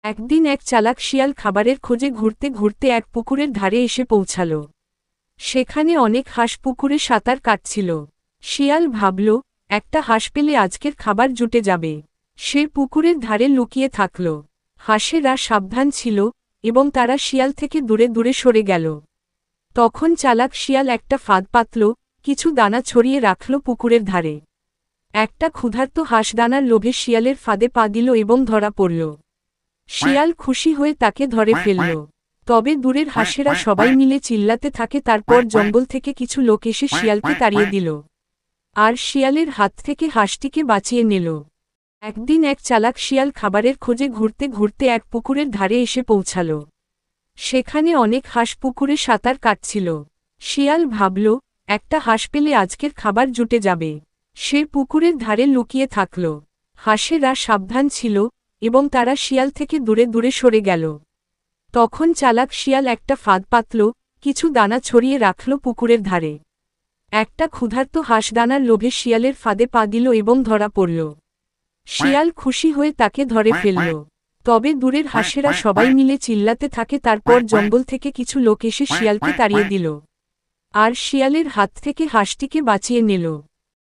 একদিন এক চালাক শিয়াল খাবারের খোঁজে ঘুরতে ঘুরতে এক পুকুরের ধারে এসে পৌঁছাল। সেখানে অনেক হাঁস পুকুরে সাঁতার কাটছিল। শিয়াল ভাবল, একটা হাঁস পেলে আজকের খাবার জুটে যাবে। সে পুকুরের ধারে লুকিয়ে থাকল। হাঁসেরা সাবধান ছিল এবং তারা শিয়াল থেকে দূরে দূরে সরে গেল। তখন চালাক শিয়াল একটা ফাঁদ পাতল, কিছু দানা ছড়িয়ে রাখল পুকুরের ধারে। একটা ক্ষুধার্ত হাঁস দানার লোভে শিয়ালের ফাঁদে পা দিল এবং ধরা পড়ল। শিয়াল খুশি হয়ে তাকে ধরে ফেলল। তবে দূরের হাঁসেরা সবাই মিলে চিল্লাতে থাকে। তারপর জঙ্গল থেকে কিছু লোক এসে শিয়ালকে তাড়িয়ে দিল আর শিয়ালের হাত থেকে হাঁসটিকে বাঁচিয়ে নিল। একদিন এক চালাক শিয়াল খাবারের খোঁজে ঘুরতে ঘুরতে এক পুকুরের ধারে এসে পৌঁছাল। সেখানে অনেক হাঁস পুকুরে সাঁতার কাটছিল। শিয়াল ভাবল, একটা হাঁস পেলে আজকের খাবার জুটে যাবে। সে পুকুরের ধারে লুকিয়ে থাকল। হাঁসেরা সাবধান ছিল এবং তারা শিয়াল থেকে দূরে দূরে সরে গেল। তখন চালাক শিয়াল একটা ফাঁদ পাতল, কিছু দানা ছড়িয়ে রাখল পুকুরের ধারে। একটা ক্ষুধার্ত হাঁস দানার লোভে শিয়ালের ফাঁদে পা দিল এবং ধরা পড়ল। শিয়াল খুশি হয়ে তাকে ধরে ফেলল। তবে দূরের হাঁসেরা সবাই মিলে চিল্লাতে থাকে। তারপর জঙ্গল থেকে কিছু লোক এসে শিয়ালকে তাড়িয়ে দিল আর শিয়ালের হাত থেকে হাঁসটিকে বাঁচিয়ে নিল।